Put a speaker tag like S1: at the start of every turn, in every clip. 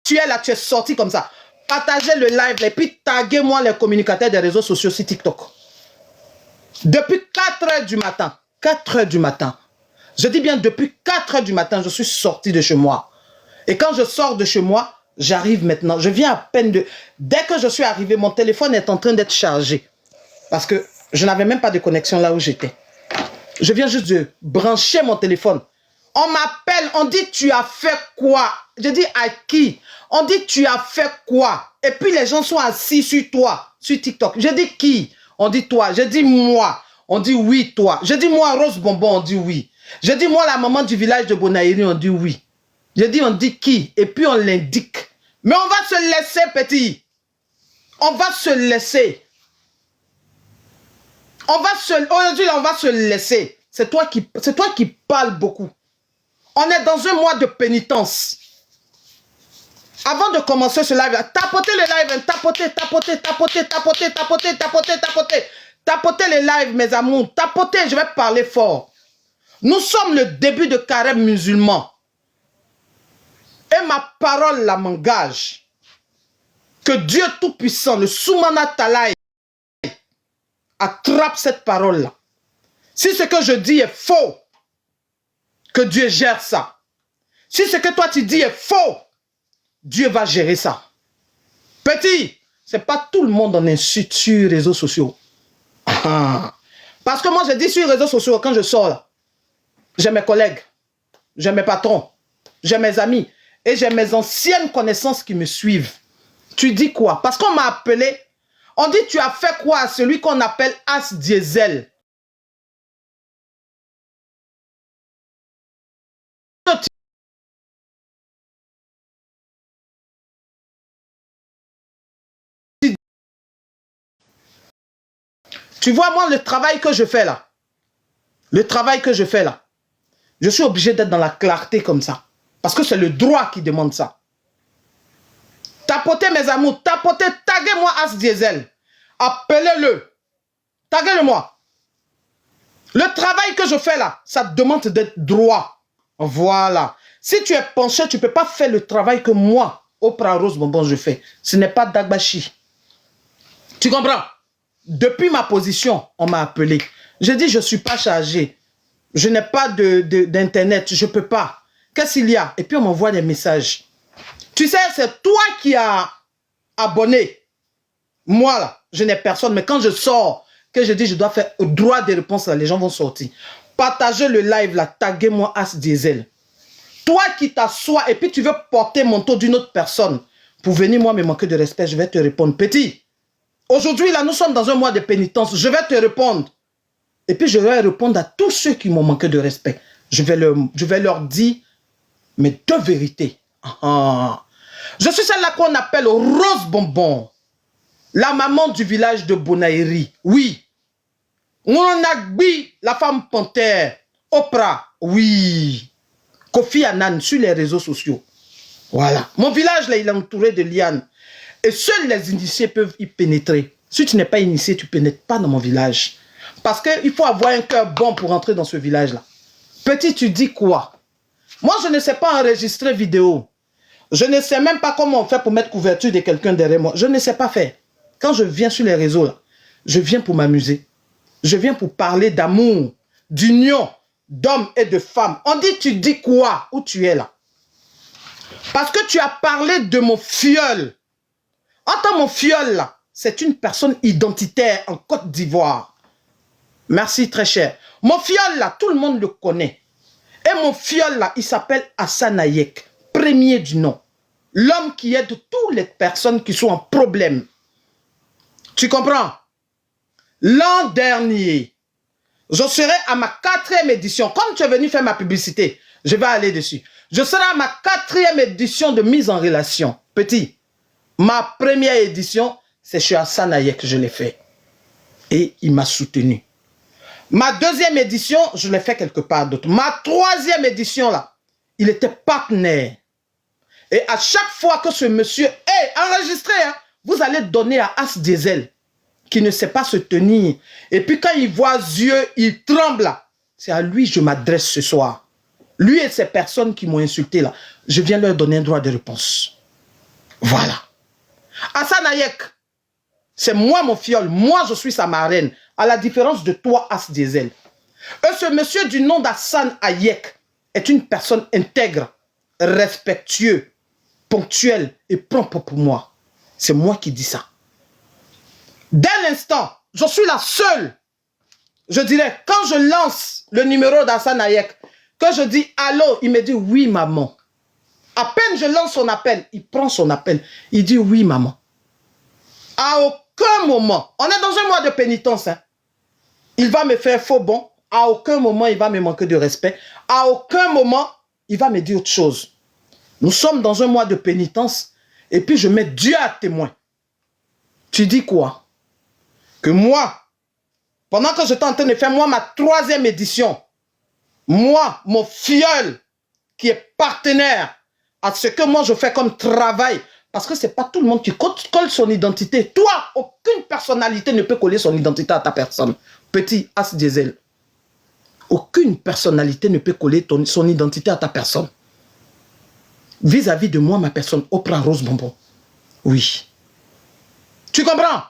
S1: tu es là, tu es sorti comme ça. Partagez le live et puis taguez-moi les communicateurs des réseaux sociaux sur TikTok. Depuis 4 h du matin, 4 h du matin, je dis bien depuis 4 h du matin, je suis sorti de chez moi. Et quand je sors de chez moi, j'arrive maintenant. Je viens à peine de... Dès que je suis arrivé, mon téléphone est en train d'être chargé. Parce que je n'avais même pas de connexion là où j'étais. Je viens juste de brancher mon téléphone. On m'appelle, on dit tu as fait quoi? Je dis à qui? On dit tu as fait quoi? Et puis les gens sont assis sur toi, sur TikTok. Je dis qui? On dit toi. Je dis moi. On dit oui, toi. Je dis moi, Rose Bonbon, on dit oui. Je dis moi, la maman du village de Bonaïri, on dit oui. Je dis on dit qui? Et puis on l'indique. Mais on va se laisser, petit. On va se laisser. Aujourd'hui, on va se laisser. C'est toi qui parles beaucoup. On est dans un mois de pénitence. Avant de commencer ce live, tapotez le live, tapotez, tapotez, tapotez, tapotez, tapotez, tapotez, tapotez. Tapotez les lives, mes amours. Tapotez, je vais parler fort. Nous sommes le début de carême musulman. Et ma parole la m'engage. Que Dieu Tout-Puissant, le Soumana Talaï, attrape cette parole-là. Si ce que je dis est faux, que Dieu gère ça. Si ce que toi tu dis est faux, Dieu va gérer ça. Petit, c'est pas tout le monde en insulte sur les réseaux sociaux. Parce que moi je dis sur les réseaux sociaux, quand je sors là, j'ai mes collègues, j'ai mes patrons, j'ai mes amis et j'ai mes anciennes connaissances qui me suivent. Tu dis quoi? Parce qu'on m'a appelé, on dit tu as fait quoi à celui qu'on appelle As Diesel? Tu vois, moi, le travail que je fais là, je suis obligé d'être dans la clarté comme ça. Parce que c'est le droit qui demande ça. Tapotez mes amours, tapotez, taguez-moi As Diesel. Appelez-le. Taguez-le-moi. Le travail que je fais là, ça demande d'être droit. Voilà. Si tu es penché, tu ne peux pas faire le travail que moi, Oprah Rose Bonbon, je fais. Ce n'est pas Dagbashi. Tu comprends? Depuis ma position, on m'a appelé. Je dis, je ne suis pas chargé. Je n'ai pas d'internet. Je ne peux pas. Qu'est-ce qu'il y a? Et puis on m'envoie des messages. Tu sais, c'est toi qui as abonné. Moi, là, je n'ai personne. Mais quand je sors, que je dis, je dois faire droit des réponses, là, les gens vont sortir. Partagez le live, là. Taguez-moi As Diesel. Toi qui t'assois et puis tu veux porter mon taux d'une autre personne pour venir, moi, me manquer de respect, je vais te répondre. Petit, aujourd'hui, là, nous sommes dans un mois de pénitence. Je vais te répondre. Et puis, je vais répondre à tous ceux qui m'ont manqué de respect. Je vais leur dire mes deux vérités. Je suis celle-là qu'on appelle Rose Bonbon. La maman du village de Bonaïri. Oui. Onagbi, la femme panthère. Oprah. Oui. Kofi Annan sur les réseaux sociaux. Voilà. Mon village, là, il est entouré de lianes. Et seuls les initiés peuvent y pénétrer. Si tu n'es pas initié, tu ne pénètres pas dans mon village. Parce qu'il faut avoir un cœur bon pour entrer dans ce village-là. Petit, tu dis quoi? Moi, je ne sais pas enregistrer vidéo. Je ne sais même pas comment on fait pour mettre couverture de quelqu'un derrière moi. Je ne sais pas faire. Quand je viens sur les réseaux, là, je viens pour m'amuser. Je viens pour parler d'amour, d'union, d'hommes et de femmes. On dit, tu dis quoi? Où tu es là? Parce que tu as parlé de mon filleul. Entends, mon filleul, là, c'est une personne identitaire en Côte d'Ivoire. Merci, très cher. Mon filleul, là, tout le monde le connaît. Et mon filleul, là, il s'appelle Hassan Hayek, premier du nom. L'homme qui aide toutes les personnes qui sont en problème. Tu comprends? L'an dernier, je serai à ma 4e édition. Comme tu es venu faire ma publicité, je vais aller dessus. Je serai à ma 4e édition de mise en relation. Petit, ma première édition, c'est chez Hassan Hayek que je l'ai fait. Et il m'a soutenu. Ma 2e édition, je l'ai fait quelque part d'autre. Ma 3e édition, là, il était partenaire. Et à chaque fois que ce monsieur est enregistré, hein, vous allez donner à As Diesel, qui ne sait pas se tenir. Et puis quand il voit Dieu, il tremble. C'est à lui que je m'adresse ce soir. Lui et ces personnes qui m'ont insulté, là, je viens leur donner un droit de réponse. Voilà. Hassan Hayek, c'est moi mon fiole. Moi, je suis sa marraine. À la différence de toi, As Diesel. Ce monsieur du nom d'Hassan Hayek est une personne intègre, respectueux, ponctuel et propre pour moi. C'est moi qui dis ça. Dès l'instant, je suis la seule. Je dirais, quand je lance le numéro d'Hassan Hayek, que je dis allô, il me dit oui maman. À peine je lance son appel, il prend son appel, il dit oui maman. À aucun moment, on est dans un mois de pénitence, hein, il va me faire faux bon, à aucun moment il va me manquer de respect, à aucun moment il va me dire autre chose. Nous sommes dans un mois de pénitence et puis je mets Dieu à témoin. Tu dis quoi? Que moi, pendant que j'étais en train de faire moi ma 3e édition, moi, mon filleul, qui est partenaire à ce que moi je fais comme travail, parce que c'est pas tout le monde qui colle son identité. Toi, aucune personnalité ne peut coller son identité à ta personne. Petit As Diesel. Aucune personnalité ne peut coller son identité à ta personne. Vis-à-vis de moi, ma personne, Oprah Rose Bonbon. Oui. Tu comprends?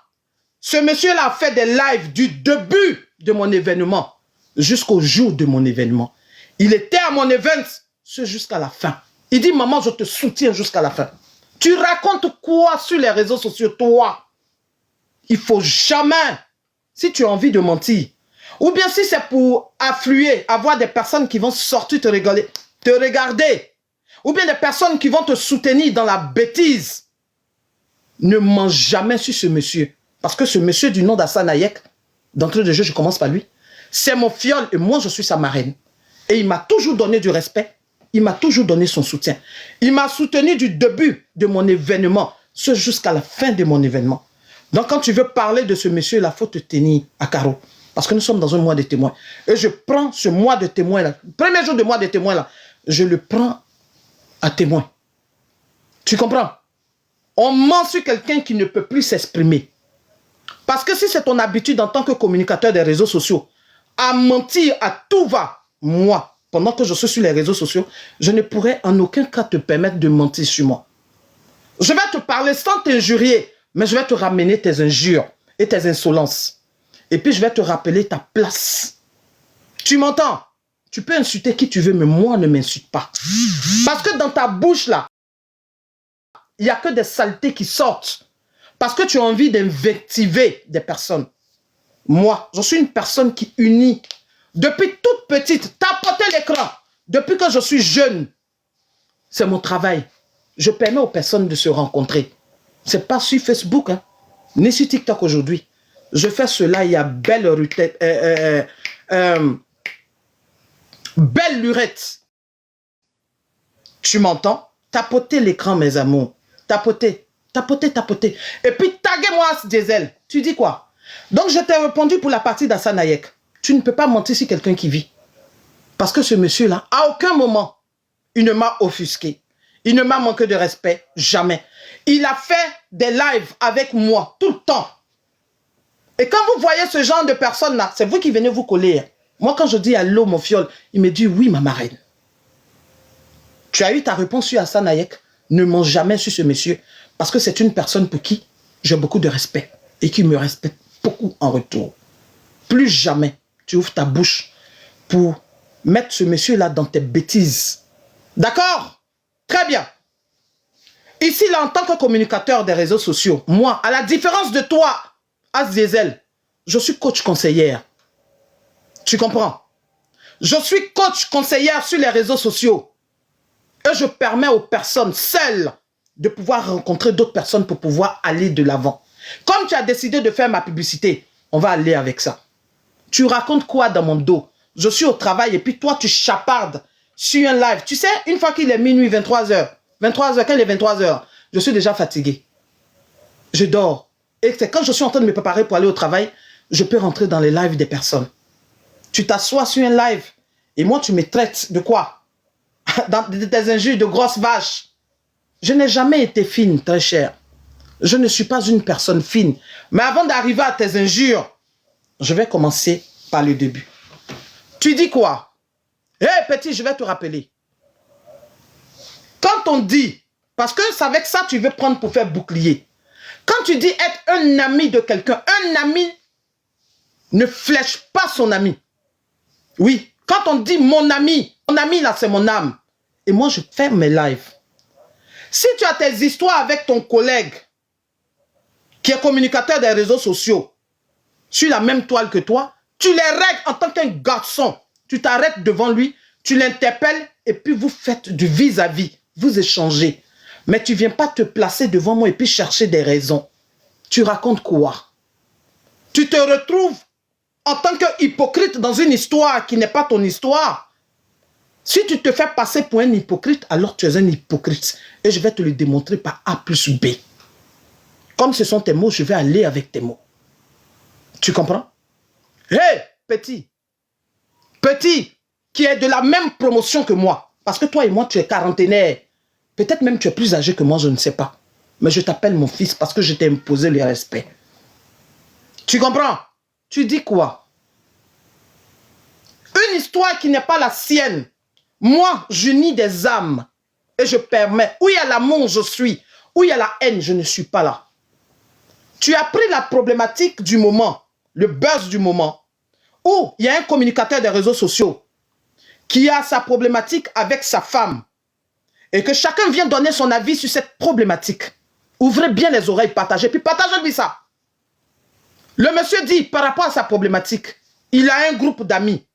S1: Ce monsieur-là a fait des lives du début de mon événement jusqu'au jour de mon événement. Il était à mon événement jusqu'à la fin. Il dit, maman, je te soutiens jusqu'à la fin. Tu racontes quoi sur les réseaux sociaux, toi? Il faut jamais, si tu as envie de mentir, ou bien si c'est pour affluer, avoir des personnes qui vont sortir te regarder, ou bien des personnes qui vont te soutenir dans la bêtise, ne mens jamais sur ce monsieur. Parce que ce monsieur du nom d'Hassan Hayek, d'entrée de jeu, je commence par lui, c'est mon fiole et moi je suis sa marraine. Et il m'a toujours donné du respect, il m'a toujours donné son soutien. Il m'a soutenu du début de mon événement, ce jusqu'à la fin de mon événement. Donc quand tu veux parler de ce monsieur-là, il faut te tenir à carreau. Parce que nous sommes dans un mois de témoins. Et je prends ce mois de témoins-là, le premier jour de mois de témoins-là, je le prends à témoin. Tu comprends? On ment sur quelqu'un qui ne peut plus s'exprimer. Parce que si c'est ton habitude en tant que communicateur des réseaux sociaux, à mentir à tout va, moi, pendant que je suis sur les réseaux sociaux, je ne pourrais en aucun cas te permettre de mentir sur moi. Je vais te parler sans t'injurier, mais je vais te ramener tes injures et tes insolences. Et puis je vais te rappeler ta place. Tu m'entends? Tu peux insulter qui tu veux, mais moi, ne m'insulte pas. Parce que dans ta bouche, là, il n'y a que des saletés qui sortent. Parce que tu as envie d'invectiver des personnes. Moi, je suis une personne qui unit. Depuis toute petite, tapoter l'écran. Depuis que je suis jeune, c'est mon travail. Je permets aux personnes de se rencontrer. Ce n'est pas sur Facebook, hein, ni sur TikTok aujourd'hui. Je fais cela, il y a belle lurette. Tu m'entends? Tapoter l'écran, mes amours. Tapoter. Et puis, taguez-moi As Diesel. Tu dis quoi? Donc, je t'ai répondu pour la partie d'Hassan Hayek. Tu ne peux pas mentir sur quelqu'un qui vit. Parce que ce monsieur-là, à aucun moment, il ne m'a offusqué. Il ne m'a manqué de respect. Jamais. Il a fait des lives avec moi tout le temps. Et quand vous voyez ce genre de personnes-là, c'est vous qui venez vous coller. Moi, quand je dis allô, mon fiole, il me dit oui, ma marraine. Tu as eu ta réponse sur Hassan Hayek. Ne mens jamais sur ce monsieur. Parce que c'est une personne pour qui j'ai beaucoup de respect. Et qui me respecte beaucoup en retour. Plus jamais tu ouvres ta bouche pour mettre ce monsieur-là dans tes bêtises. D'accord? Très bien. Ici, là, en tant que communicateur des réseaux sociaux, moi, à la différence de toi, As Diesel, je suis coach conseillère. Tu comprends? Je suis coach conseillère sur les réseaux sociaux. Et je permets aux personnes seules de pouvoir rencontrer d'autres personnes pour pouvoir aller de l'avant. Comme tu as décidé de faire ma publicité, on va aller avec ça. Tu racontes quoi dans mon dos? Je suis au travail et puis toi, tu chapardes sur un live. Tu sais, une fois qu'il est minuit, 23h, quand il est 23h, je suis déjà fatigué. Je dors. Et c'est quand je suis en train de me préparer pour aller au travail, je peux rentrer dans les lives des personnes. Tu t'assois sur un live et moi, tu me traites de quoi? Dans des injures de grosses vaches. Je n'ai jamais été fine, très cher. Je ne suis pas une personne fine. Mais avant d'arriver à tes injures, je vais commencer par le début. Tu dis quoi? Hé, petit, je vais te rappeler. Quand on dit Parce que c'est avec ça que tu veux prendre pour faire bouclier. Quand tu dis être un ami de quelqu'un, un ami ne flèche pas son ami. Oui, quand on dit mon ami là c'est mon âme. Et moi je fais mes lives. Si tu as tes histoires avec ton collègue qui est communicateur des réseaux sociaux sur la même toile que toi, tu les règles en tant qu'un garçon. Tu t'arrêtes devant lui, tu l'interpelles et puis vous faites du vis-à-vis, vous échangez. Mais tu ne viens pas te placer devant moi et puis chercher des raisons. Tu racontes quoi? Tu te retrouves en tant qu'hypocrite dans une histoire qui n'est pas ton histoire. Si tu te fais passer pour un hypocrite, alors tu es un hypocrite. Et je vais te le démontrer par A plus B. Comme ce sont tes mots, je vais aller avec tes mots. Tu comprends? Hé, petit. Petit, qui est de la même promotion que moi. Parce que toi et moi, tu es quarantenaire. Peut-être même tu es plus âgé que moi, je ne sais pas. Mais je t'appelle mon fils parce que je t'ai imposé le respect. Tu comprends? Tu dis quoi? Une histoire qui n'est pas la sienne. Moi, j'unis des âmes et je permets. Où il y a l'amour, je suis. Où il y a la haine, je ne suis pas là. Tu as pris la problématique du moment, le buzz du moment, où il y a un communicateur des réseaux sociaux qui a sa problématique avec sa femme et que chacun vient donner son avis sur cette problématique. Ouvrez bien les oreilles, partagez, puis partagez-lui ça. Le monsieur dit, par rapport à sa problématique, il a un groupe d'amis.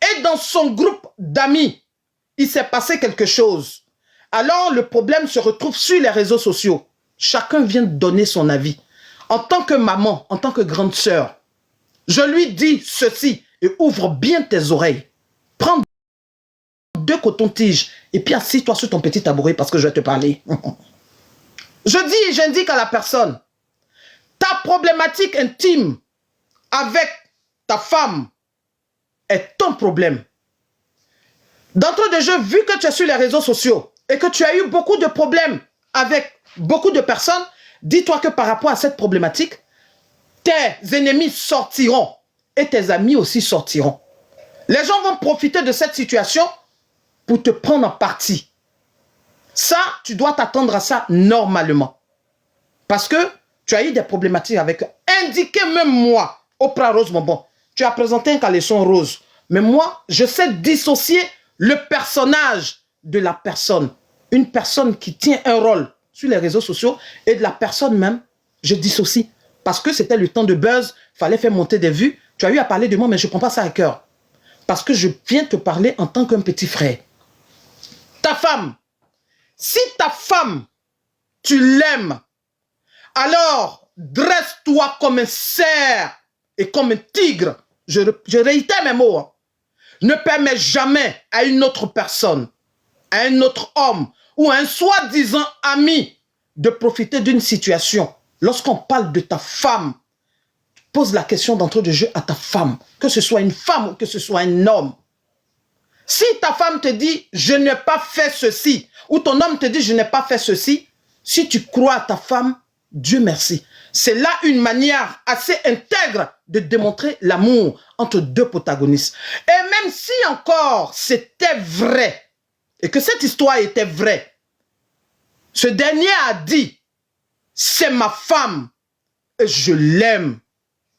S1: Et dans son groupe d'amis, il s'est passé quelque chose. Alors, le problème se retrouve sur les réseaux sociaux. Chacun vient donner son avis. En tant que maman, en tant que grande sœur, je lui dis ceci et ouvre bien tes oreilles. Prends 2 cotons-tiges et puis assis-toi sur ton petit tabouret parce que je vais te parler. J'indique à la personne, ta problématique intime avec ta femme est ton problème. D'entrée de jeu, vu que tu es sur les réseaux sociaux et que tu as eu beaucoup de problèmes avec beaucoup de personnes, dis-toi que par rapport à cette problématique, tes ennemis sortiront et tes amis aussi sortiront. Les gens vont profiter de cette situation pour te prendre en partie. Ça, tu dois t'attendre à ça normalement. Parce que tu as eu des problématiques avec eux. Indiquez même moi, Oprah Rose Bonbon, tu as présenté un caleçon rose. Mais moi, je sais dissocier le personnage de la personne. Une personne qui tient un rôle sur les réseaux sociaux et de la personne même, je dissocie. Parce que c'était le temps de buzz, il fallait faire monter des vues. Tu as eu à parler de moi, mais je ne prends pas ça à cœur. Parce que je viens te parler en tant qu'un petit frère. Ta femme, si ta femme, tu l'aimes, alors dresse-toi comme un cerf et comme un tigre. Je réitère mes mots. Hein. Ne permets jamais à une autre personne, à un autre homme ou à un soi-disant ami de profiter d'une situation. Lorsqu'on parle de ta femme, pose la question d'entrée de jeu à ta femme, que ce soit une femme ou que ce soit un homme. Si ta femme te dit « je n'ai pas fait ceci » ou ton homme te dit « je n'ai pas fait ceci », si tu crois à ta femme, Dieu merci. C'est là une manière assez intègre de démontrer l'amour entre 2 protagonistes. Et même si encore c'était vrai, et que cette histoire était vraie, ce dernier a dit « c'est ma femme et je l'aime ».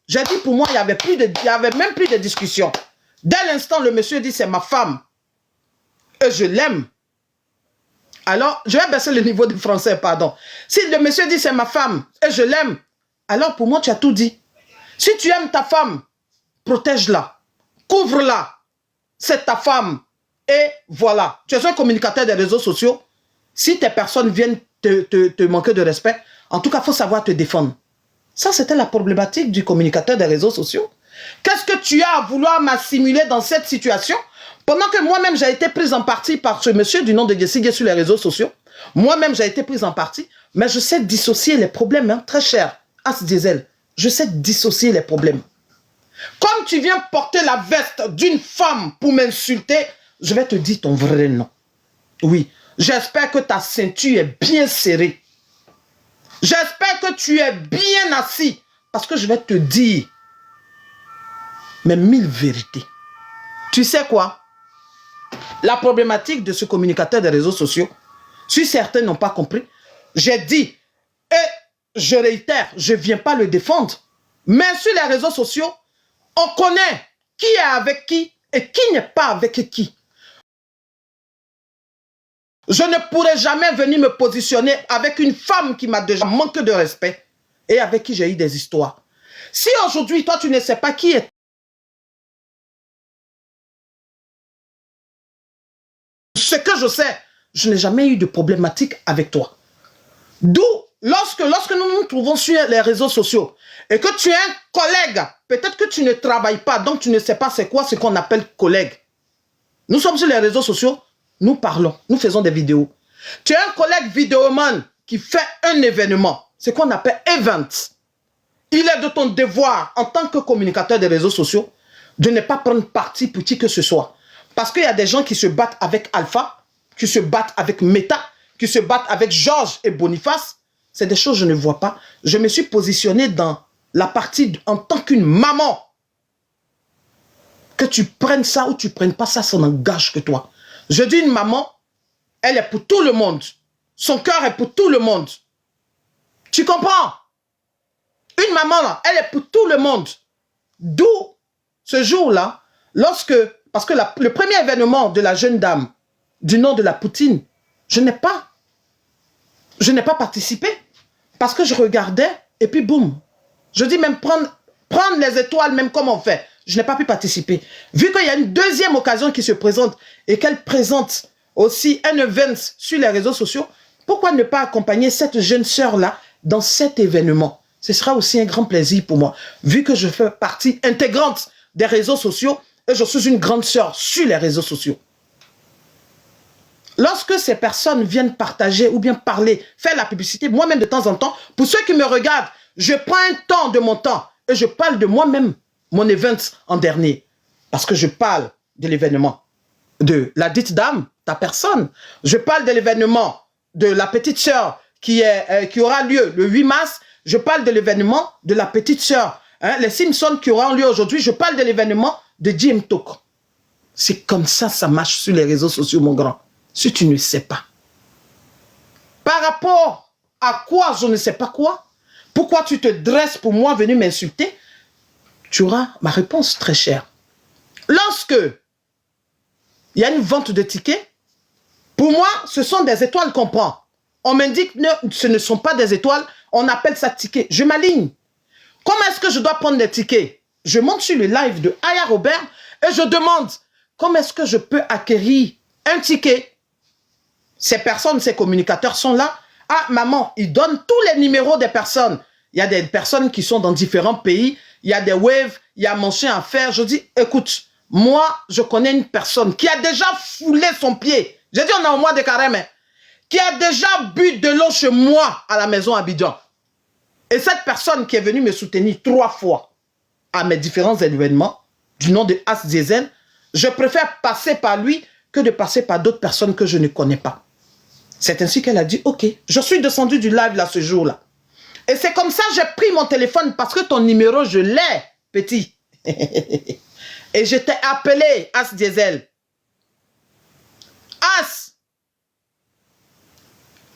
S1: J'ai dit pour moi, il n'y avait même plus de discussion. Dès l'instant, le monsieur dit c'est ma femme et je l'aime. Alors, je vais baisser le niveau de français, pardon. Si le monsieur dit c'est ma femme et je l'aime, alors pour moi, tu as tout dit. Si tu aimes ta femme, protège-la, couvre-la. C'est ta femme. Et voilà, tu es un communicateur des réseaux sociaux. Si tes personnes viennent te manquer de respect, en tout cas, il faut savoir te défendre. Ça, c'était la problématique du communicateur des réseaux sociaux. Qu'est-ce que tu as à vouloir m'assimiler dans cette situation? Pendant que moi-même, j'ai été prise en partie par ce monsieur du nom de Jessica sur les réseaux sociaux. Moi-même, j'ai été prise en partie. Mais je sais dissocier les problèmes, hein, très cher. As Diesel, je sais dissocier les problèmes. Comme tu viens porter la veste d'une femme pour m'insulter, je vais te dire ton vrai nom. Oui, j'espère que ta ceinture est bien serrée. J'espère que tu es bien assis. Parce que je vais te dire mes 1000 vérités. Tu sais quoi? La problématique de ce communicateur des réseaux sociaux, Si certains n'ont pas compris, j'ai dit, et je réitère, je ne viens pas le défendre, mais sur les réseaux sociaux, on connaît qui est avec qui et qui n'est pas avec qui. Je ne pourrai jamais venir me positionner avec une femme qui m'a déjà manqué de respect et avec qui j'ai eu des histoires. Si aujourd'hui, toi, tu ne sais pas qui est, ce que je sais, je n'ai jamais eu de problématique avec toi. D'où, lorsque nous nous trouvons sur les réseaux sociaux et que tu es un collègue, peut-être que tu ne travailles pas, donc tu ne sais pas c'est quoi ce qu'on appelle collègue. Nous sommes sur les réseaux sociaux, nous parlons, nous faisons des vidéos. Tu es un collègue vidéoman qui fait un événement, ce qu'on appelle event. Il est de ton devoir, en tant que communicateur des réseaux sociaux, de ne pas prendre parti pour qui que ce soit. Parce qu'il y a des gens qui se battent avec Alpha, qui se battent avec Meta, qui se battent avec Georges et Boniface. C'est des choses que je ne vois pas. Je me suis positionné dans la partie en tant qu'une maman. Que tu prennes ça ou tu ne prennes pas ça, ça n'engage que toi. Je dis une maman, elle est pour tout le monde. Son cœur est pour tout le monde. Tu comprends? Une maman, là, elle est pour tout le monde. D'où, ce jour-là, parce que le premier événement de la jeune dame, du nom de la Poutine, je n'ai pas participé. Parce que je regardais, et puis boum. Je dis même prendre les étoiles, même comme on fait. Je n'ai pas pu participer. Vu qu'il y a une deuxième occasion qui se présente, et qu'elle présente aussi un event sur les réseaux sociaux, pourquoi ne pas accompagner cette jeune sœur-là dans cet événement? Ce sera aussi un grand plaisir pour moi, vu que je fais partie intégrante des réseaux sociaux et je suis une grande sœur sur les réseaux sociaux. Lorsque ces personnes viennent partager ou bien parler, faire la publicité, moi-même de temps en temps, pour ceux qui me regardent, je prends un temps de mon temps et je parle de moi-même, mon event en dernier. Parce que je parle de l'événement de la dite dame, ta personne. Je parle de l'événement de la petite sœur qui aura lieu le 8 mars. Je parle de l'événement de la petite sœur, les Simpsons qui auront lieu aujourd'hui. Je parle de l'événement de Jim Tok. C'est comme ça marche sur les réseaux sociaux, mon grand. Si tu ne sais pas. Par rapport à quoi, je ne sais pas quoi, pourquoi tu te dresses pour moi venir m'insulter, tu auras ma réponse très chère. Lorsque il y a une vente de tickets, pour moi, ce sont des étoiles qu'on prend. On m'indique que ce ne sont pas des étoiles, on appelle ça ticket. Je m'aligne. Comment est-ce que je dois prendre des tickets? Je monte sur le live de Aya Robert et je demande comment est-ce que je peux acquérir un ticket. Ces personnes, ces communicateurs sont là. Ah, maman, ils donnent tous les numéros des personnes. Il y a des personnes qui sont dans différents pays. Il y a des waves, il y a mon chien à faire. Je dis, écoute, moi, je connais une personne qui a déjà foulé son pied. J'ai dit, on est au mois de carême, hein, qui a déjà bu de l'eau chez moi à la maison à Abidjan. Et cette personne qui est venue me soutenir 3 fois à mes différents événements, du nom de As Diesel, je préfère passer par lui que de passer par d'autres personnes que je ne connais pas. C'est ainsi qu'elle a dit, ok, je suis descendu du live là ce jour-là. Et c'est comme ça que j'ai pris mon téléphone parce que ton numéro, je l'ai, petit. Et je t'ai appelé, As Diesel. As,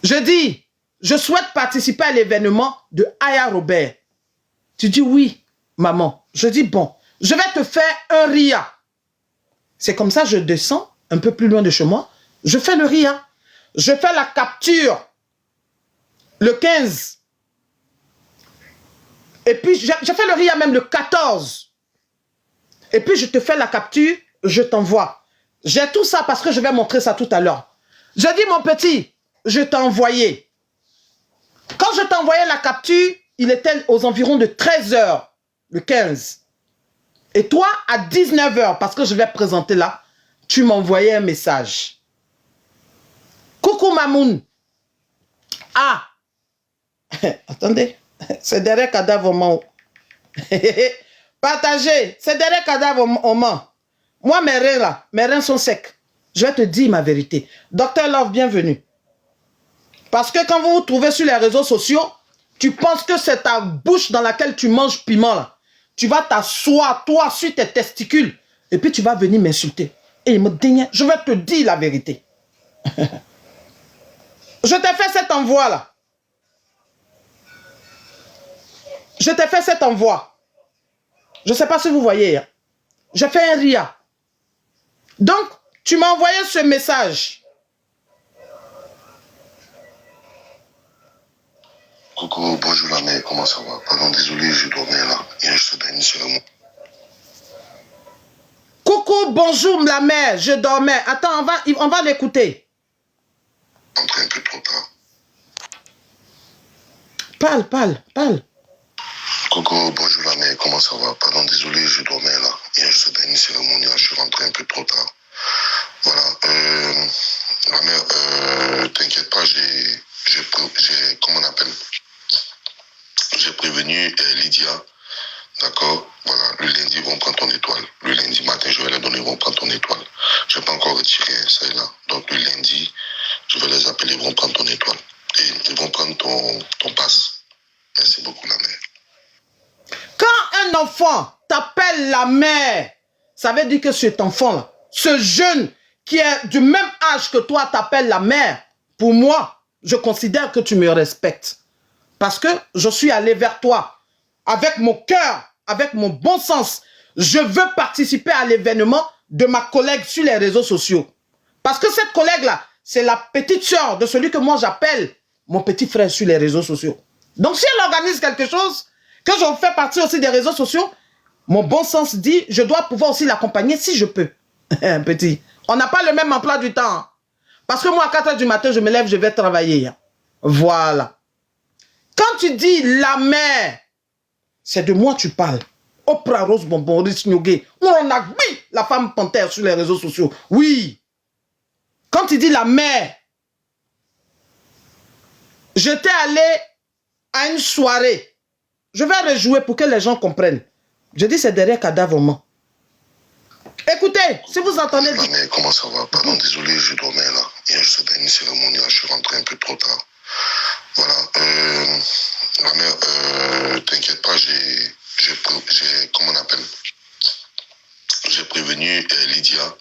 S1: je dis, je souhaite participer à l'événement de Aya Robert. Tu dis oui, maman. Je dis bon, je vais te faire un RIA. C'est comme ça que je descends un peu plus loin de chez moi. Je fais le RIA. Je fais la capture le 15. Et puis, je fais le RIA même le 14. Et puis, je te fais la capture, je t'envoie. J'ai tout ça parce que je vais montrer ça tout à l'heure. Je dis, mon petit, je t'ai envoyé. Quand je t'ai envoyé la capture, il était aux environs de 13 h, le 15. Et toi, à 19 h, parce que je vais présenter là, tu m'envoyais un message. Coucou Mamoun. Ah. Attendez. C'est derrière cadavre au Mans. Partagez. C'est derrière cadavre au Mans. Moi, mes reins sont secs. Je vais te dire ma vérité. Docteur Love, bienvenue. Parce que quand vous vous trouvez sur les réseaux sociaux, tu penses que c'est ta bouche dans laquelle tu manges piment là. Tu vas t'asseoir, toi, sur tes testicules. Et puis tu vas venir m'insulter. Et il me dit, je vais te dire la vérité. Je t'ai fait cet envoi-là. Je t'ai fait cet envoi. Je ne sais pas si vous voyez. Hein. J'ai fait un RIA. Donc, tu m'as envoyé ce message.
S2: Coucou, bonjour la mère, comment ça va? Pardon, désolé, je dormais là. Il y a juste une cérémonie.
S1: Coucou, bonjour la mère, je dormais. Attends, on va l'écouter.
S2: Entré un peu trop tard.
S1: Parle.
S2: Coucou, bonjour la mère, comment ça va? Pardon, désolé, je dormais là. Il y a juste une cérémonie là, je suis rentré un peu trop tard. Voilà, la mère, t'inquiète pas, comment on appelle? J'ai prévenu Lydia, d'accord? Voilà, le lundi, ils vont prendre ton étoile. Le lundi matin, je vais les donner, ils vont prendre ton étoile. Je n'ai pas encore retiré ça et là. Donc le lundi, je vais les appeler, ils vont prendre ton étoile. Et ils vont prendre ton passe. Merci beaucoup, la mère.
S1: Quand un enfant t'appelle la mère, ça veut dire que cet enfant-là, ce jeune qui est du même âge que toi t'appelle la mère, pour moi, je considère que tu me respectes. Parce que je suis allé vers toi avec mon cœur, avec mon bon sens. Je veux participer à l'événement de ma collègue sur les réseaux sociaux. Parce que cette collègue-là, c'est la petite sœur de celui que moi j'appelle mon petit frère sur les réseaux sociaux. Donc si elle organise quelque chose, que je fais partie aussi des réseaux sociaux, mon bon sens dit, je dois pouvoir aussi l'accompagner si je peux. Petit, on n'a pas le même emploi du temps. Parce que moi, à 4 h du matin, je me lève, je vais travailler. Voilà. Quand tu dis la mère, c'est de moi tu parles. Oprah Rose Bonbon, Rich Nyogé, on a oui, la femme panthère sur les réseaux sociaux. Oui. Quand tu dis la mère, j'étais allé à une soirée. Je vais rejouer pour que les gens comprennent. Je dis c'est derrière cadavre. Écoutez, si vous entendez...
S2: La mère, comment ça va? Pardon, désolé, je dormais là. Il y a juste une cérémonie là, je suis rentré un peu trop tard. Voilà, la mère, t'inquiète pas, comment on appelle? J'ai prévenu Lydia,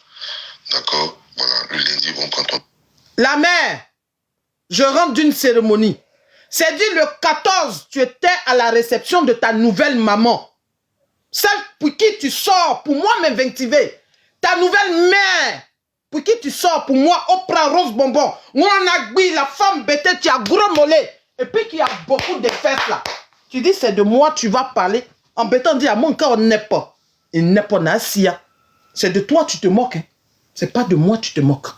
S2: d'accord? Voilà, le lundi, ils vont prendre ton...
S1: La mère, je rentre d'une cérémonie. C'est dit le 14, tu étais à la réception de ta nouvelle maman. Celle pour qui tu sors, pour moi m'inventiver. Ta nouvelle mère, pour qui tu sors, pour moi, Oprah Rose Bonbon. Moi, la femme bêtée qui a gros mollet. Et puis qui a beaucoup de fesses là. Tu dis, c'est de moi, tu vas parler. En bêtant, dit à mon cas, on n'est pas. Il n'est pas Nassia. C'est de toi, tu te moques. Hein. C'est pas de moi, tu te moques.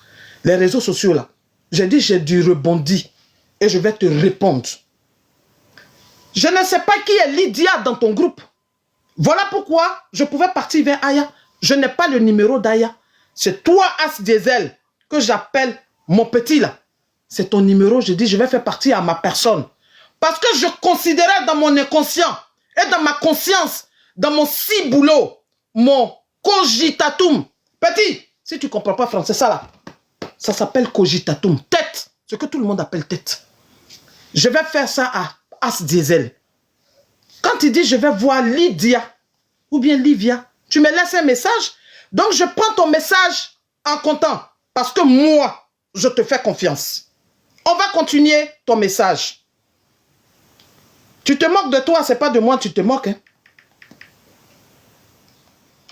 S1: Les réseaux sociaux là. J'ai dit, j'ai du rebondi. Et je vais te répondre. Je ne sais pas qui est Lydia dans ton groupe. Voilà pourquoi je pouvais partir vers Aya. Je n'ai pas le numéro d'Aya. C'est toi, As Diesel, que j'appelle mon petit là. C'est ton numéro. Je dis, je vais faire partie à ma personne. Parce que je considérais dans mon inconscient et dans ma conscience, dans mon ciboulot, mon cogitatum. Petit, si tu ne comprends pas français, ça là, ça s'appelle cogitatum. Tête, ce que tout le monde appelle tête. Je vais faire ça à As Diesel. Quand il dit je vais voir Lydia ou bien Livia, tu me laisses un message. Donc je prends ton message en comptant. Parce que moi, je te fais confiance. On va continuer ton message. Tu te moques de toi, c'est pas de moi, tu te moques. Hein?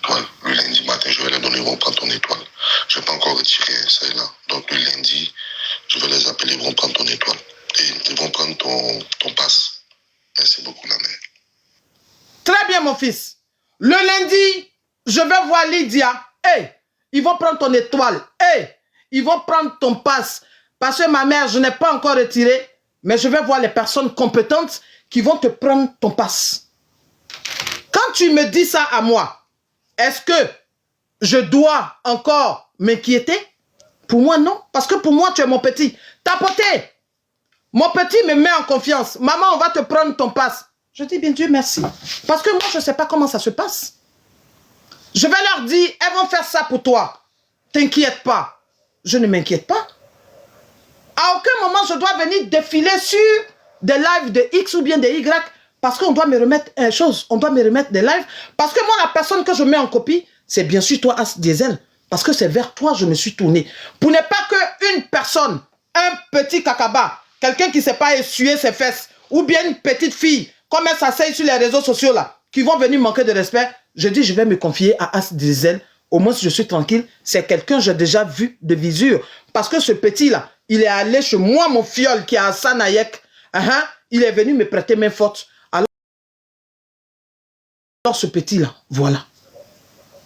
S2: Ouais, le lundi matin, je vais les donner, ils vont prendre ton étoile. Je n'ai pas encore retiré ça et là. Donc le lundi, je vais les appeler, ils vont prendre ton étoile. Et ils vont prendre ton passe. Merci beaucoup, la mère.
S1: Très bien, mon fils. Le lundi, je vais voir Lydia. Hey, ils vont prendre ton étoile. Hey, ils vont prendre ton passe. Parce que ma mère, je n'ai pas encore retiré. Mais je vais voir les personnes compétentes qui vont te prendre ton passe. Quand tu me dis ça à moi, est-ce que je dois encore m'inquiéter? Pour moi, non. Parce que pour moi, tu es mon petit. Tapoter. Mon petit me met en confiance. Maman, on va te prendre ton passe. Je dis, bien Dieu, merci. Parce que moi, je ne sais pas comment ça se passe. Je vais leur dire, elles vont faire ça pour toi. T'inquiète pas. Je ne m'inquiète pas. À aucun moment, je dois venir défiler sur des lives de X ou bien de Y. Parce qu'on doit me remettre une chose. On doit me remettre des lives. Parce que moi, la personne que je mets en copie, c'est bien sûr toi, As Diesel. Parce que c'est vers toi que je me suis tourné. Pour ne pas qu'une personne un petit cacaba, quelqu'un qui ne sait pas essuyer ses fesses, ou bien une petite fille, comme elle s'asseye sur les réseaux sociaux là, qui vont venir manquer de respect, je dis je vais me confier à As Diesel. Au moins si je suis tranquille, c'est quelqu'un que j'ai déjà vu de visure. Parce que ce petit là, il est allé chez moi, mon fiole qui est à Sanayek. Il est venu me prêter main forte. Alors ce petit là, voilà.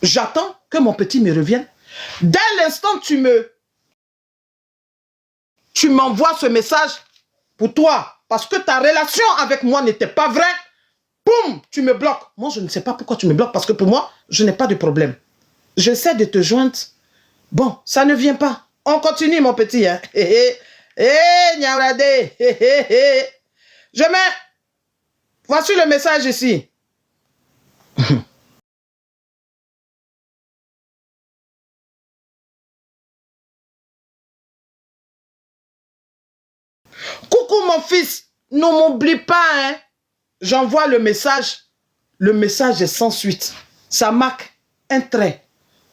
S1: J'attends que mon petit me revienne. Dès l'instant tu m'envoies ce message pour toi, parce que ta relation avec moi n'était pas vraie, boum, tu me bloques. Moi, je ne sais pas pourquoi tu me bloques, parce que pour moi, je n'ai pas de problème. J'essaie de te joindre. Bon, ça ne vient pas. On continue, mon petit. Hein. Nyaurade. Je mets... Voici le message ici. Coucou, mon fils. Ne m'oublie pas, hein. J'envoie le message. Le message est sans suite. Ça marque un trait.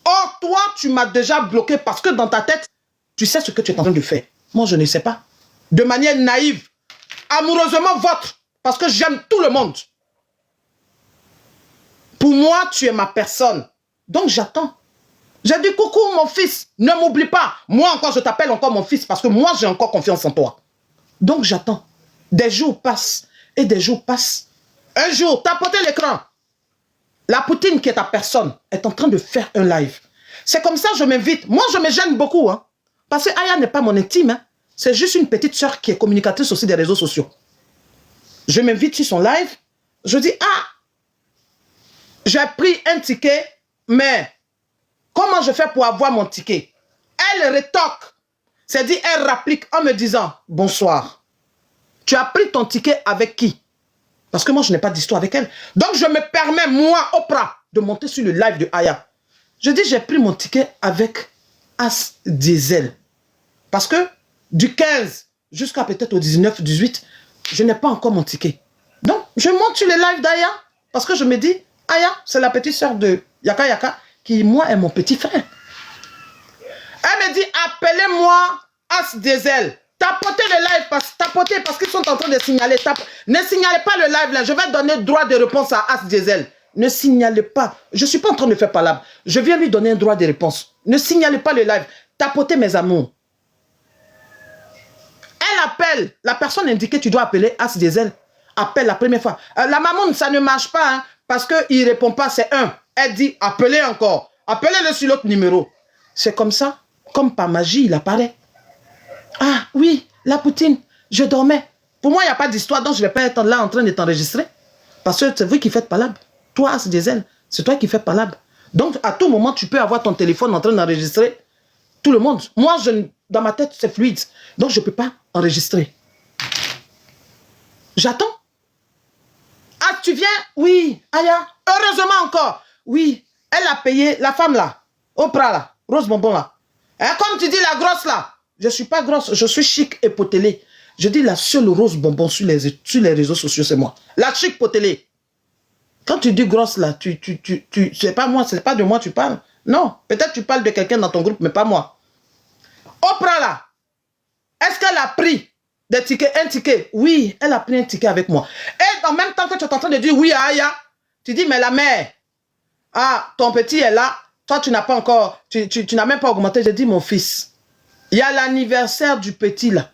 S1: Or, toi, tu m'as déjà bloqué parce que dans ta tête, tu sais ce que tu es en train de faire. Moi, je ne sais pas. De manière naïve, amoureusement votre, parce que j'aime tout le monde. Pour moi, tu es ma personne. Donc, j'attends. J'ai dit, coucou, mon fils, ne m'oublie pas. Moi encore, je t'appelle encore mon fils parce que moi, j'ai encore confiance en toi. Donc, j'attends. Des jours passent et des jours passent. Un jour, tapoter l'écran. La Poutine qui est ta personne est en train de faire un live. C'est comme ça que je m'invite. Moi, je me gêne beaucoup. Hein, parce que Aya n'est pas mon intime. Hein. C'est juste une petite soeur qui est communicatrice aussi des réseaux sociaux. Je m'invite sur son live. Je dis, ah, j'ai pris un ticket, mais comment je fais pour avoir mon ticket? Elle rétorque. C'est-à-dire, elle rapplique en me disant, bonsoir. Tu as pris ton ticket avec qui? Parce que moi, je n'ai pas d'histoire avec elle. Donc, je me permets, moi, Oprah, de monter sur le live de Aya. Je dis, j'ai pris mon ticket avec As Diesel. Parce que du 15 jusqu'à peut-être au 19, 18, je n'ai pas encore mon ticket. Donc, je monte sur le live d'Aya. Parce que je me dis, Aya, c'est la petite soeur de Yaka Yaka, qui, moi, est mon petit frère. Elle me dit, appelez-moi As Diesel. Tapotez le live, tapotez parce qu'ils sont en train de signaler. Ne signalez pas le live là, je vais donner droit de réponse à As Diesel. Ne signalez pas. Je ne suis pas en train de faire palabre. Je viens lui donner un droit de réponse. Ne signalez pas le live. Tapotez mes amours. Elle appelle. La personne indiquée, tu dois appeler As Diesel. Appelle la première fois. La maman, ça ne marche pas hein, parce qu'il ne répond pas, c'est un. Elle dit, appelez encore. Appelez-le sur l'autre numéro. C'est comme ça. Comme par magie, il apparaît. Ah oui, la Poutine, je dormais. Pour moi, il n'y a pas d'histoire, donc je ne vais pas être là en train de t'enregistrer. Parce que c'est vous qui faites palabre. Toi, As Diesel, c'est toi qui fais palabre. Donc, à tout moment, tu peux avoir ton téléphone en train d'enregistrer tout le monde. Moi, dans ma tête, c'est fluide. Donc, je ne peux pas enregistrer. J'attends. Ah, tu viens? Oui. Aya, heureusement encore. Oui, elle a payé, la femme là, Oprah là, Rose Bonbon là. Hein, comme tu dis, la grosse là. Je ne suis pas grosse, je suis chic et potelée. Je dis la seule Rose Bonbon sur les réseaux sociaux, c'est moi. La chic potelée. Quand tu dis grosse là, c'est pas moi, c'est pas de moi tu parles. Non, peut-être tu parles de quelqu'un dans ton groupe, mais pas moi. Oprah là, est-ce qu'elle a pris des tickets, un ticket? Oui, elle a pris un ticket avec moi. Et en même temps que tu es en train de dire oui à Aya, tu dis mais la mère, ah, ton petit est là, toi tu n'as pas encore, tu n'as même pas augmenté. Je dis mon fils. Il y a l'anniversaire du petit là.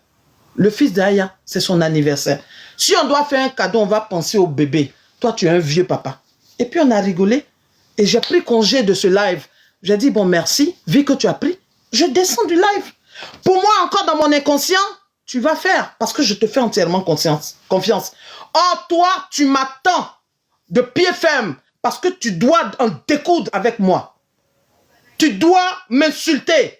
S1: Le fils d'Aya, c'est son anniversaire. Si on doit faire un cadeau, on va penser au bébé. Toi, tu es un vieux papa. Et puis on a rigolé. Et j'ai pris congé de ce live. J'ai dit, bon, merci. Vu que tu as pris, je descends du live. Pour moi, encore dans mon inconscient, tu vas faire. Parce que je te fais entièrement confiance. Or, toi, tu m'attends de pied ferme. Parce que tu dois en découdre avec moi. Tu dois m'insulter.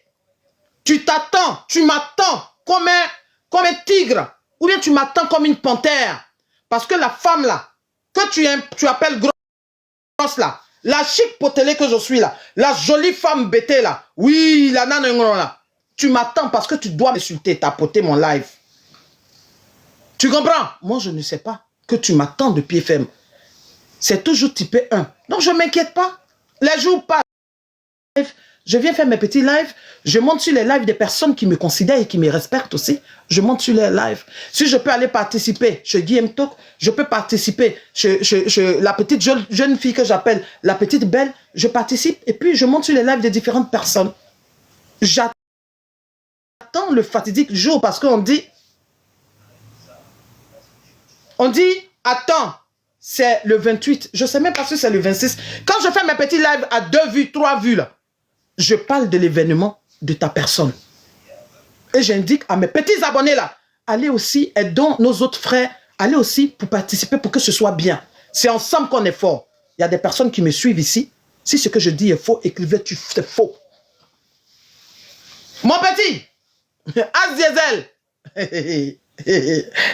S1: Tu t'attends, tu m'attends comme un tigre. Ou bien tu m'attends comme une panthère. Parce que la femme là, que tu appelles grosse là, la chic potelée que je suis là, la jolie femme bêtée là, oui, la nanana là, tu m'attends parce que tu dois m'insulter, tapoter mon live. Tu comprends? Moi, je ne sais pas que tu m'attends de pied ferme. C'est toujours typé 1. Donc, je ne m'inquiète pas. Les jours passent. Je viens faire mes petits lives. Je monte sur les lives des personnes qui me considèrent et qui me respectent aussi. Je monte sur les lives. Si je peux aller participer chez Guillaume Talk, je peux participer chez la petite jeune fille que j'appelle la petite belle. Je participe et puis je monte sur les lives de différentes personnes. J'attends le fatidique jour parce qu'on dit, attends, c'est le 28. Je ne sais même pas si c'est le 26. Quand je fais mes petits lives à 2 vues, 3 vues, là, je parle de l'événement de ta personne. Et j'indique à mes petits abonnés là, allez aussi, aidons nos autres frères, allez aussi pour participer pour que ce soit bien. C'est ensemble qu'on est fort. Il y a des personnes qui me suivent ici. Si ce que je dis est faux, écrivez, c'est faux. Mon petit, As Diesel,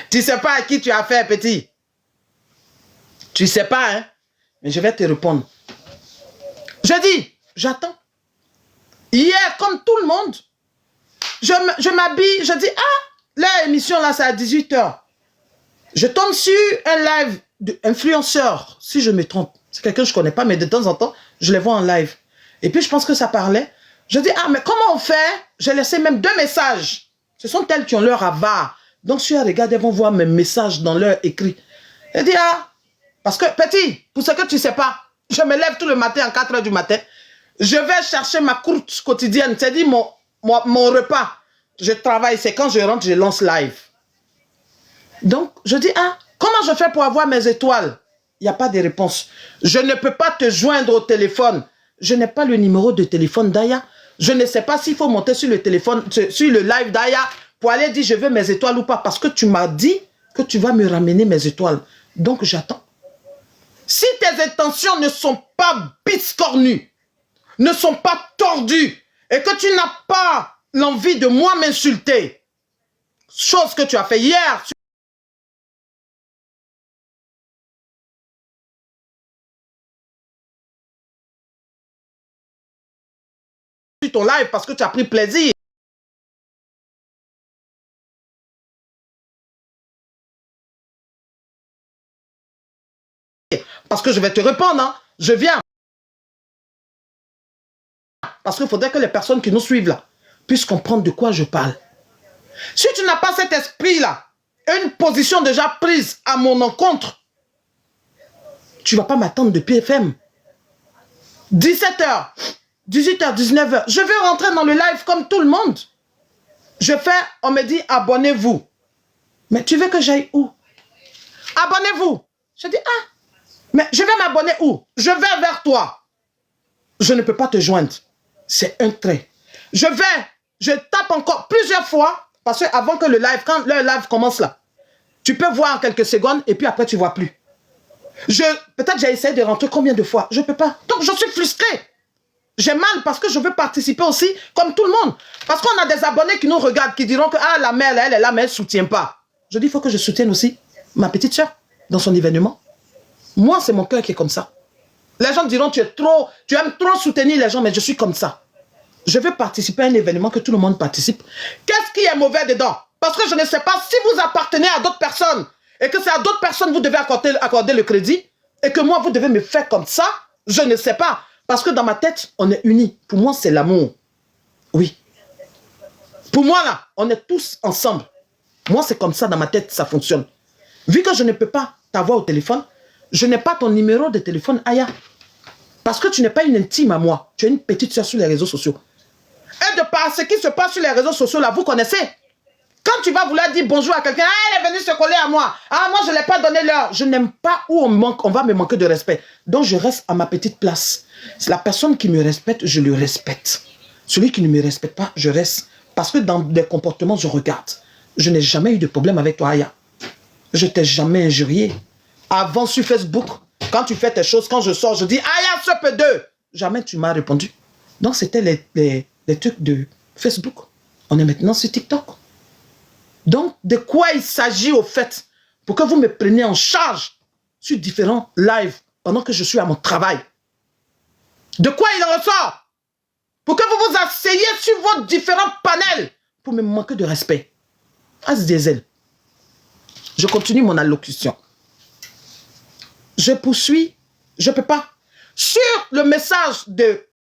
S1: tu sais pas à qui tu as fait, petit. Tu sais pas, hein? Mais je vais te répondre. Je dis, j'attends. Hier, comme tout le monde, je m'habille, je dis, ah, l'émission là, c'est à 18 h. Je tombe sur un live d'influenceur, si je me trompe. C'est quelqu'un que je ne connais pas, mais de temps en temps, je les vois en live. Et puis, je pense que ça parlait. Je dis, ah, mais comment on fait? J'ai laissé même 2 messages. Ce sont elles qui ont leur avare. Donc, si elles regardent, elles vont voir mes messages dans leur écrit. Je dis, ah, parce que, petit, pour ce que tu ne sais pas, je me lève tout le matin à 4 h du matin. Je vais chercher ma course quotidienne, c'est-à-dire mon repas. Je travaille, c'est quand je rentre, je lance live. Donc, je dis, ah, comment je fais pour avoir mes étoiles? Il n'y a pas de réponse. Je ne peux pas te joindre au téléphone. Je n'ai pas le numéro de téléphone d'Aya. Je ne sais pas s'il faut monter sur le téléphone, sur le live d'Aya pour aller dire je veux mes étoiles ou pas. Parce que tu m'as dit que tu vas me ramener mes étoiles. Donc, j'attends. Si tes intentions ne sont pas biscornues, ne sont pas tordues, et que tu n'as pas l'envie de moi m'insulter, chose que tu as fait hier sur ton live parce que tu as pris plaisir. Parce que je vais te répondre, hein. Je viens. Parce qu'il faudrait que les personnes qui nous suivent là puissent comprendre de quoi je parle. Si tu n'as pas cet esprit-là, une position déjà prise à mon encontre, tu ne vas pas m'attendre de PFM. 17 h, 18 h, 19 h, je vais rentrer dans le live comme tout le monde. Je fais, on me dit abonnez-vous. Mais tu veux que j'aille où? Abonnez-vous. Je dis, ah, mais je vais m'abonner où? Je vais vers toi. Je ne peux pas te joindre. C'est un trait. Je tape encore plusieurs fois, parce que avant que le live, quand le live commence là, tu peux voir en quelques secondes et puis après tu ne vois plus. Peut-être j'ai essayé de rentrer combien de fois? Je ne peux pas. Donc je suis frustré. J'ai mal parce que je veux participer aussi comme tout le monde. Parce qu'on a des abonnés qui nous regardent, qui diront que ah, la mère, elle est là, mais elle ne soutient pas. Je dis, il faut que je soutienne aussi ma petite soeur dans son événement. Moi, c'est mon cœur qui est comme ça. Les gens diront, tu aimes trop soutenir les gens, mais je suis comme ça. Je veux participer à un événement que tout le monde participe. Qu'est-ce qui est mauvais dedans? Parce que je ne sais pas si vous appartenez à d'autres personnes et que c'est à d'autres personnes que vous devez accorder le crédit et que moi, vous devez me faire comme ça. Je ne sais pas. Parce que dans ma tête, on est unis. Pour moi, c'est l'amour. Oui. Pour moi, là, on est tous ensemble. Moi, c'est comme ça dans ma tête, ça fonctionne. Vu que je ne peux pas t'avoir au téléphone, je n'ai pas ton numéro de téléphone, Aya. Parce que tu n'es pas une intime à moi. Tu es une petite soeur sur les réseaux sociaux. Et de par ce qui se passe sur les réseaux sociaux, là, vous connaissez. Quand tu vas vouloir dire bonjour à quelqu'un, ah, elle est venue se coller à moi. Ah, moi, je ne l'ai pas donné l'heure. Je n'aime pas où on va me manquer de respect. Donc, je reste à ma petite place. C'est la personne qui me respecte, je le respecte. Celui qui ne me respecte pas, je reste. Parce que dans des comportements, je regarde. Je n'ai jamais eu de problème avec toi, Aya. Je t'ai jamais injurié. Avant sur Facebook, quand tu fais tes choses, quand je sors, je dis Aya, ce peu deux. Jamais tu m'as répondu. Donc, c'était les trucs de Facebook. On est maintenant sur TikTok. Donc, de quoi il s'agit au fait pour que vous me preniez en charge sur différents lives pendant que je suis à mon travail? De quoi il en ressort? Pour que vous vous asseyez sur vos différents panels pour me manquer de respect. As Diesel. Je continue mon allocution. Je poursuis. Je ne peux pas. Sur le message de